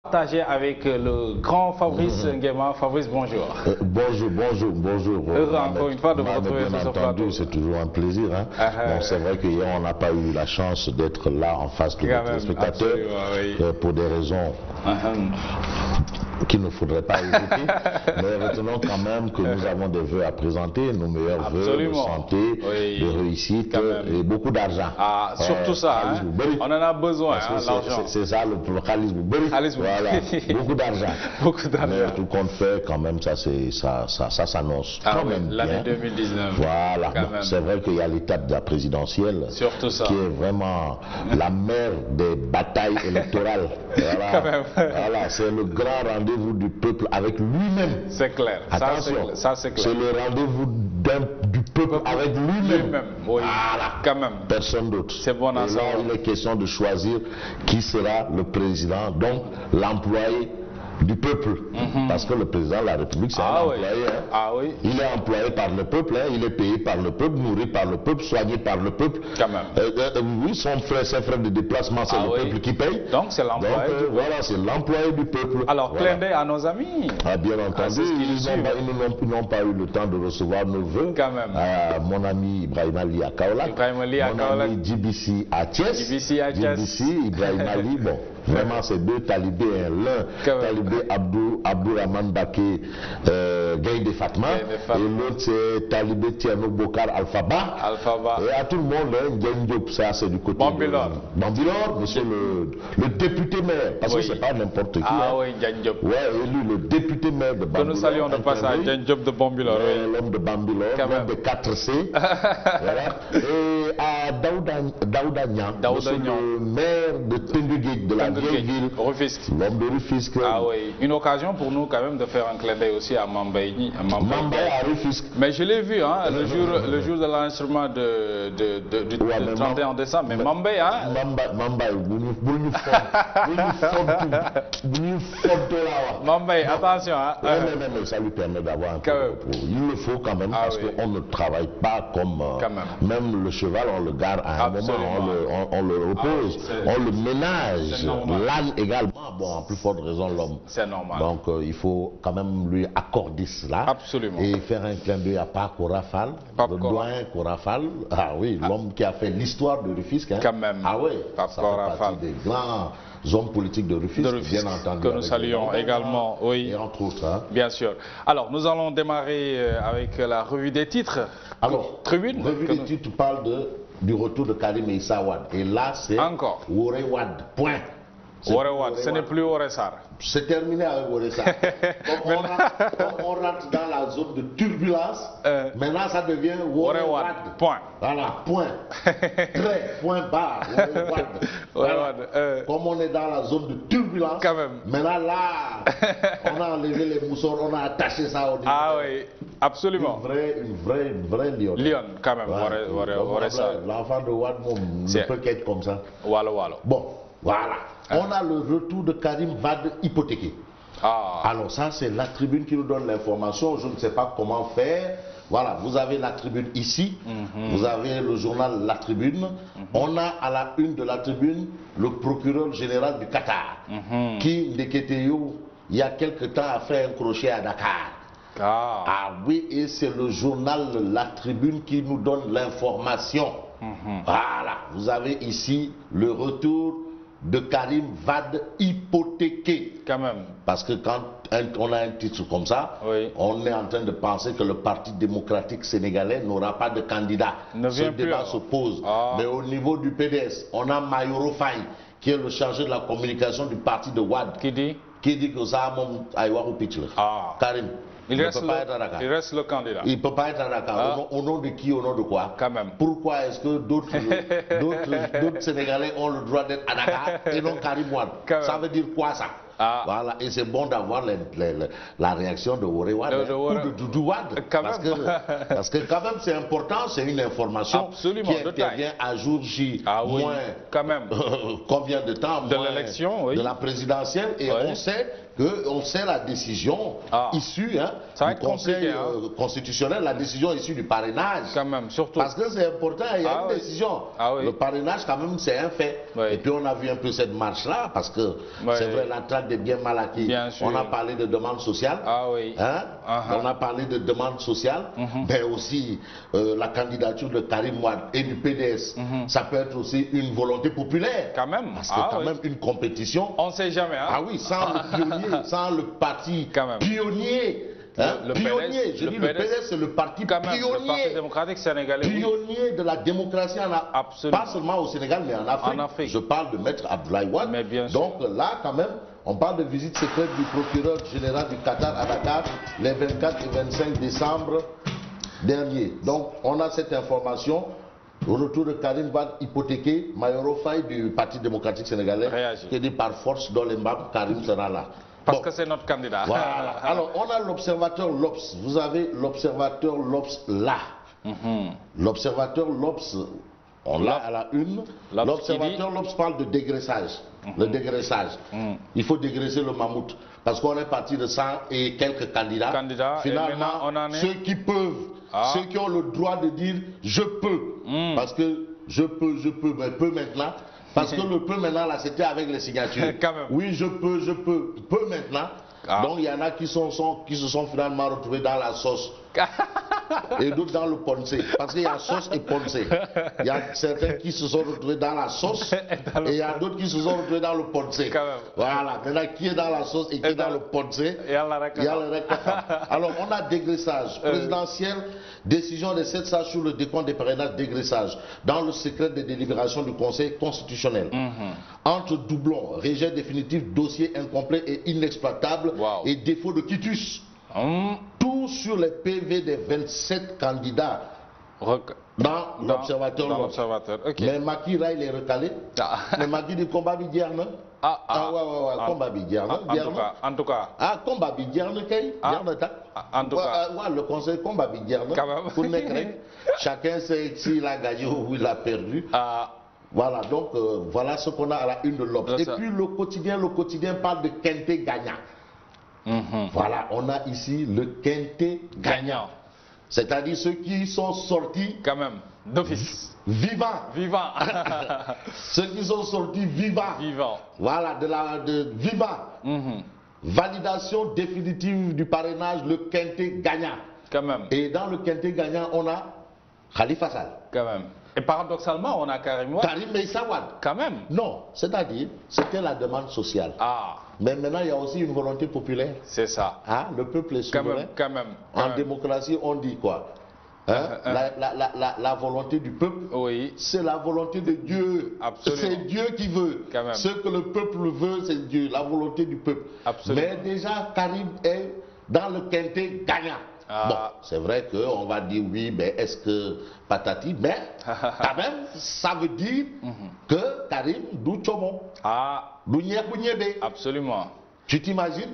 Partager avec le grand Fabrice Nguema. Fabrice, bonjour. Bonjour. Heureux encore une fois de vous retrouver sur ce plateau. C'est toujours un plaisir. Hein. Bon, c'est vrai qu'hier on n'a pas eu la chance d'être là en face de nos spectateurs pour des raisons qu'il ne faudrait pas évoquer. Mais retenons quand même que nous avons des vœux à présenter, nos meilleurs vœux de santé, de réussite et beaucoup d'argent. Ah, surtout ça, hein. On en a besoin, l'argent. C'est ça le localisme. Voilà, beaucoup d'argent. Mais tout compte fait, quand même, ça s'annonce quand même bien. L'année 2019. Voilà, c'est vrai qu'il y a l'étape de la présidentielle qui est vraiment la mère des batailles électorales. Voilà, c'est le grand rendez-vous du peuple avec lui-même. C'est clair. Attention, c'est clair. C'est le rendez-vous du peuple avec lui-même. Oui, voilà. Quand même. Personne d'autre. C'est bon à savoir. Et là, il est question de choisir qui sera le président, donc l'employé du peuple. Parce que le président de la République, c'est un employé. Hein. Il est employé par le peuple, hein. Il est payé par le peuple, nourri par le peuple, soigné par le peuple. Quand même. Oui, ses frais de déplacement, c'est le peuple qui paye. Donc c'est l'employé du peuple. Voilà, c'est l'employé du peuple. Alors, clin d'œil à nos amis. Bien entendu, ils n'ont pas eu le temps de recevoir nos vœux. Quand même. Mon ami Ibrahim Ali à Kaolack. Mon ami Djibissi à Thiès. Djibissi, Ibrahim Ali, bon. Vraiment, c'est deux talibés, l'un talibé Abdourahmane Baké Gaïdé Fatma, et l'autre c'est talibé Tierno Bokar Alphaba. Et à tout le monde, Ndiaye Diop, ça c'est du côté Bambilor. Bambilor, monsieur le député maire, parce que c'est pas n'importe qui. Ndiaye Diop. Élu le député maire de Bambilor. Que nous saluons de passage, Ndiaye Diop de Bambilor. L'homme de Bambilor, l'homme de 4C. Voilà. Et à Daouda Niang, le maire de Tendugui, de la vieille ville, l'homme de Rufisque. Une occasion pour nous quand même de faire un clin d'œil aussi à Mambaye. Mambaye à Rufisque. Mais je l'ai vu, hein, le jour de l'enregistrement du 31 décembre. Mais Mambaye, hein. Mambaye, attention, hein. Mais ça lui permet d'avoir un peu de repos. Il le faut quand même parce qu'on ne travaille pas comme même le cheval, on le garde à un moment, on le repose, on le ménage. L'âne également, bon, en plus forte raison l'homme. C'est normal. Donc il faut quand même lui accorder cela. Absolument. Et faire un clin d'œil à Paco Rafal, le doyen Korafal. L'homme qui a fait l'histoire de Rufisque. Hein. Quand même. Ça fait partie des grands hommes politiques de Rufisque, bien entendu. Que nous saluons également, Et entre autres. Hein. Bien sûr. Alors, nous allons démarrer avec la revue des titres. Alors, Tribune. Revue des titres parle du retour de Karim Issa Wade. Et là, c'est Woré Wade. Point. Ce n'est plus Woré-Sarr. C'est terminé avec Woré-Sarr. on rentre dans la zone de turbulence. Maintenant, ça devient Woré-Wade. Point. Voilà, point. Point barre. Woré-Wade. Comme on est dans la zone de turbulence, maintenant là, on a enlevé les moussons, on a attaché ça au niveau. Absolument. Une vraie lionne. Lionne, quand même, Woré-Sarr. L'enfant de Wade ne peut qu'être comme ça. Bon, voilà. On a le retour de Karim Wade hypothéqué. Alors ça, c'est la tribune qui nous donne l'information. Je ne sais pas comment faire. Voilà, vous avez la tribune ici. Vous avez le journal La Tribune. On a à la une de la tribune le procureur général du Qatar qui, Ndeketeyo, il y a quelque temps, a fait un crochet à Dakar. Et c'est le journal La Tribune qui nous donne l'information. Voilà, vous avez ici le retour de Karim Wade hypothéqué. Quand même. Parce que quand on a un titre comme ça, on est en train de penser que le Parti démocratique sénégalais n'aura pas de candidat. Ce débat se pose. Mais au niveau du PDS, on a Mayoro Faye, qui est le chargé de la communication du parti de Wade. Qui dit que ça a un pitch. Karim. Il reste le candidat. Il ne peut pas être à Dakar. Au nom de qui, au nom de quoi? Quand même. Pourquoi est-ce que d'autres Sénégalais ont le droit d'être à Dakar et non Karim Wade? Ça veut dire quoi ça? Voilà, et c'est bon d'avoir la réaction de Woré Wade ou de Doudou Wade. Parce que quand même c'est important, c'est une information qui intervient à jour J moins combien de temps de l'élection, de la présidentielle, et on sait la décision issue du Conseil constitutionnel, la décision issue du parrainage. Quand même, surtout. Parce que c'est important, il y a une décision. Le parrainage, quand même, c'est un fait. Et puis on a vu un peu cette marche-là, parce que c'est vrai, la traque des biens mal acquis. On a parlé de demande sociale. Ah oui. Hein? On a parlé de demande sociale, mais aussi la candidature de Karim Wade et du PDS. Ça peut être aussi une volonté populaire. Quand même. Parce que quand même une compétition. On ne sait jamais. Hein? Ah oui, sans le pionnier, sans le parti pionnier. Le pionnier, PDS, je dis le PDS, c'est le parti pionnier. Le Parti démocratique sénégalais. Pionnier de la démocratie en Afrique. Pas seulement au Sénégal, mais en Afrique. Je parle de Maître Abdoulaye Wade. Donc là, quand même, on parle de visite secrète du procureur général du Qatar à Dakar les 24 et 25 décembre dernier. Donc on a cette information. Au retour de Karim Wade hypothéqué, Mayoro Faye du Parti démocratique sénégalais, qui dit par force dans les maps, Karim sera là. Parce que c'est notre candidat. Voilà. Alors, on a l'observateur L'Obs. Vous avez l'observateur L'Obs là. L'observateur L'Obs, on l'a à la une. L'observateur L'Obs parle de dégraissage. Le dégraissage. Il faut dégraisser le mammouth. Parce qu'on est parti de 100 et quelques candidats. Finalement, ceux qui peuvent, ceux qui ont le droit de dire je peux. Parce que je peux, mais peu maintenant. Parce que le peu maintenant, là, c'était avec les signatures. Oui, je peux maintenant. Donc, il y en a qui se sont finalement retrouvés dans la sauce. Et d'autres dans le poncé. Parce qu'il y a sauce et poncé. Il y a certains qui se sont retrouvés dans la sauce et il y a d'autres qui se sont retrouvés dans le poncé. Voilà. Maintenant, qui est dans la sauce et qui est dans le poncé, il y a le recapable. Alors, on a dégraissage présidentiel, décision des 7 sages sur le décompte des parrainages, dégraissage dans le secret des délibérations du Conseil constitutionnel. Entre doublons, rejet définitif, dossier incomplet et inexploitable et défaut de quitus. Tout sur les PV des 27 candidats dans l'observateur. Mais Macky, là, il est recalé. Mais Macky dit combat Bidjerne. Combat Bidjerne. En tout cas. Combat Bidjerne, en tout cas. Le conseil combat Bidjerne. Chacun sait s'il a gagné ou il a perdu. Voilà, donc voilà ce qu'on a à la une de l'Obs. Et puis le quotidien parle de quintet gagnant. Voilà, on a ici le quintet gagnant. C'est-à-dire ceux qui sont sortis quand même d'office. Vivants. Ceux qui sont sortis vivants. Voilà, vivants. Validation définitive du parrainage, le quintet gagnant. Quand même. Et dans le quintet gagnant, on a Khalifa Sall. Quand même. Et paradoxalement, on a Karim Wade. Karim Meïssa Wade. Quand même. Non, c'est-à-dire, c'était la demande sociale. Mais maintenant, il y a aussi une volonté populaire. C'est ça. Le peuple est souverain. Quand même. En démocratie, on dit quoi? La volonté du peuple, c'est la volonté de Dieu. C'est Dieu qui veut. Ce que le peuple veut, c'est Dieu. La volonté du peuple. Mais déjà, Karim est dans le quintet gagnant. Bon, c'est vrai qu'on va dire oui, mais est-ce que patati, mais quand même, ça veut dire que Karim Douchomon. Absolument. Tu t'imagines?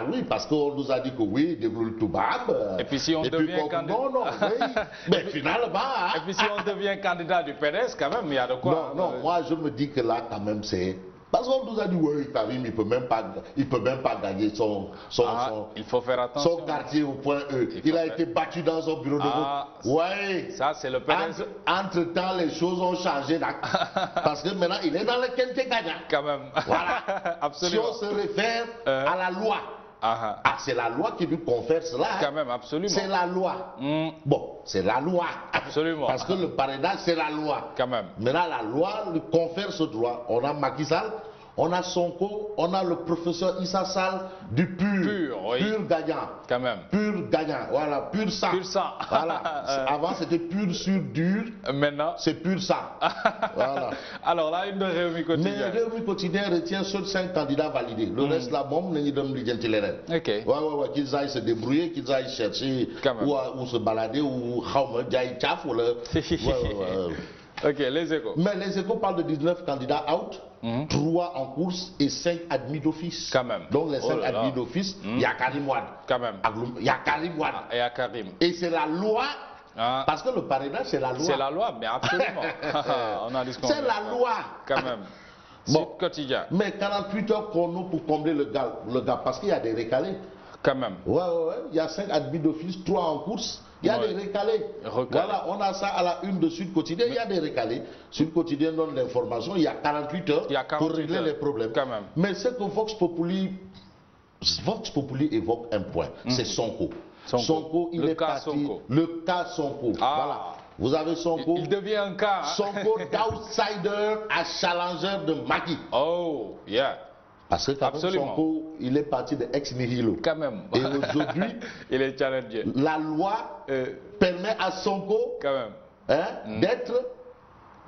Oui, parce qu'on nous a dit que oui, déroule tout bab. Et puis si on devient candidat. Non, oui. Mais finalement. Et puis si on devient candidat du PDS, quand même, il y a de quoi. Non, moi je me dis que là, quand même, c'est. Parce qu'on nous a dit, oui, Karim, il ne peut même pas gagner il faut faire attention. Son quartier au point E. Il a été battu dans son bureau de vote. Oui. Ça, c'est le PDS. Entre-temps, les choses ont changé. Parce que maintenant, il est dans le quintet gagnant. Quand même. Voilà. Absolument. Si on se réfère à la loi. C'est la loi qui lui confère cela. Quand même, absolument. C'est la loi. Bon, c'est la loi. Absolument. Parce que le parrainage, c'est la loi. Quand même. Maintenant, la loi lui confère ce droit. On a Macky Sall, on a Sonko, on a le professeur Issa Sall du pur gagnant. Quand même. Pur gagnant. Voilà, pur sang. Pur sang. Voilà. Avant, c'était pur sur dur. Maintenant, c'est pur sang. Voilà. Alors là, une de Réumi Quotidien. Mais Réumi Quotidien retient seuls 5 candidats validés. Le reste, là, bon, nous donne les qu'ils aillent se débrouiller, qu'ils aillent chercher ou se balader ou Ok, les Échos. Mais les Échos parlent de 19 candidats out, 3 en course et 5 admis d'office. Quand même. Donc les 5 admis d'office, il y a Karim Wade. Quand même. Il y a Karim Wade. Et à Karim. Et c'est la loi. Parce que le parrainage, c'est la loi. C'est la loi, mais absolument. On a discuté. C'est la loi. Quand même. Bon. Quotidien. Mais 48 heures chrono pour combler le gars parce qu'il y a des récalés. Quand même. Ouais. Il y a 5 admis d'office, 3 en course. Il y a des récalés. Voilà, on a ça à la une de Sud Quotidien. Il y a des récalés. Sud Quotidien donne l'information. Il y a 48 heures pour régler les problèmes. Quand même. Mais ce que Vox Populi évoque un point, c'est Sonko. Sonko, il est parti. Sonko. Le cas Sonko. Voilà. Vous avez Sonko. Il devient un cas. Hein? Sonko d'outsider à challenger de Macky. Oh, yeah. Parce que quand même Sonko, il est parti de ex nihilo. Quand même. Et aujourd'hui, il est challengé. La loi permet à Sonko d'être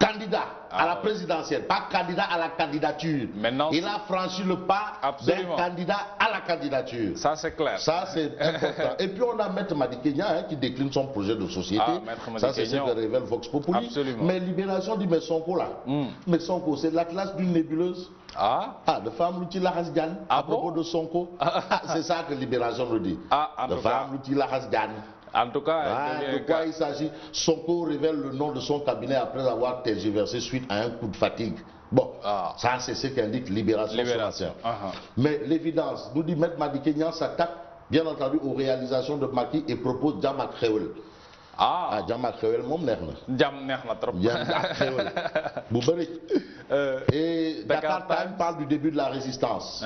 candidat à la présidentielle, pas candidat à la candidature. Maintenant, il a franchi le pas d'être candidat à la candidature. Ça c'est clair. Ça c'est important. Et puis on a Maître Madi Kenya qui décline son projet de société. Ça c'est ce que révèle Vox Populi. Absolument. Mais Libération dit mais Sonko là. Mais Sonko c'est la classe d'une nébuleuse. De femmes l'outil la Hasgan à propos de Sonko. C'est ça que Libération nous dit. De femmes l'outil la Hasgan. En tout cas, de quoi il s'agit? Sonko révèle le nom de son cabinet après avoir tergiversé suite à un coup de fatigue. Bon, ça c'est ce qu'indique Libération. Mais l'évidence, nous dit Maître Madi Kenya s'attaque bien entendu aux réalisations de Macky et propose Jama Krewel. Jama Krewel, mon nerf. Jama trop. Et Dakar Time parle du début de la résistance.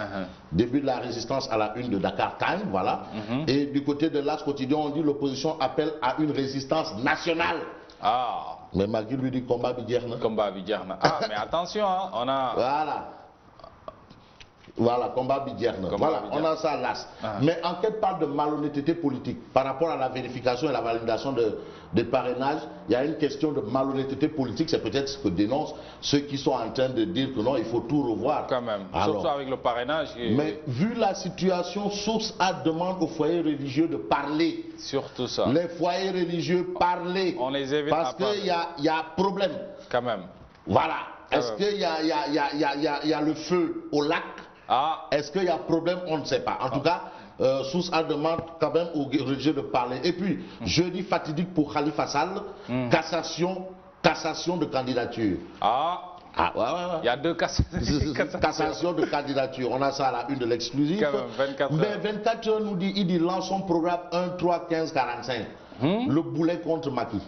Début de la résistance à la une de Dakar Time, voilà. Et du côté de l'As Quotidien, on dit l'opposition appelle à une résistance nationale. Mais Macky lui dit combat Bidjerna. Combat Bidjerna. Mais attention, hein, on a... Voilà, combat Bidjerna. Voilà, on a ça là. Mais enquête parle de malhonnêteté politique. Par rapport à la vérification et la validation de parrainage, il y a une question de malhonnêteté politique. C'est peut-être ce que dénoncent ceux qui sont en train de dire que non, il faut tout revoir. Quand même, surtout avec le parrainage. Mais vu la situation, Source A demande aux foyers religieux de parler. Surtout ça. Les foyers religieux parler. On les évite parce qu'il y a problème. Quand même. Voilà. Est-ce qu'il y a le feu au lac? Est-ce qu'il y a problème? On ne sait pas. En tout cas, Source A demande quand même aux religieux de parler. Et puis, jeudi fatidique pour Khalifa Sall, cassation de candidature. Il y a 2 cassations de candidature. On a ça à la une de l'exclusif. Mais 24 heures nous dit, il dit lance son programme 1, 3, 15, 45. Le boulet contre Macky.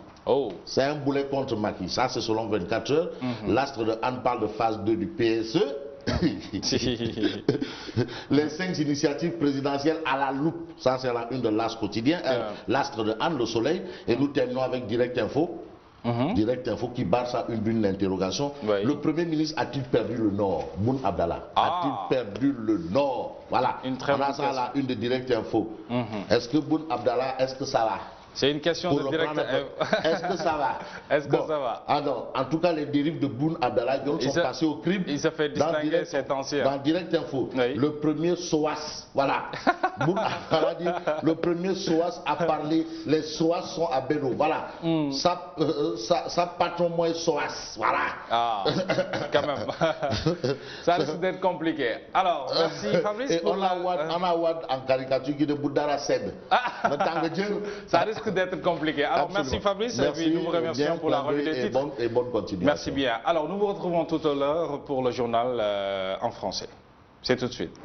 C'est un boulet contre Macky. Ça, c'est selon 24 heures. L'astre de Anne parle de phase 2 du PSE. Les 5 initiatives présidentielles à la loupe. Ça, c'est la une de l'As Quotidien. L'astre de Anne, le soleil. Et nous terminons avec Direct Info. Direct Info qui barre ça une d'interrogation. Le Premier ministre a-t-il perdu le Nord? Boun Abdallah. A-t-il perdu le Nord? Voilà. On a ça à la une de Direct Info. Est-ce que Boun Abdallah, est-ce que ça va? C'est une question de direct. Est-ce que ça va? Est-ce que ça va? Alors, en tout cas, les dérives de Boun Abdallah sont passées au crible. Il se fait distinguer cet ancien. Dans Direct Info, le premier SOAS, voilà. Boun Abdallah dit, le premier SOAS a parlé, les SOAS sont à Beno, voilà. Ça patron moins SOAS, voilà. Quand même. Ça risque d'être compliqué. Alors, merci Fabrice. Et on a Wad en caricature qui de Boudara Sed. Ça risque d'être compliqué. Alors, merci Fabrice. Et puis nous vous remercions pour la revue des titres. Et bonne continuation. Merci bien. Alors, nous vous retrouvons tout à l'heure pour le journal en français. C'est tout de suite.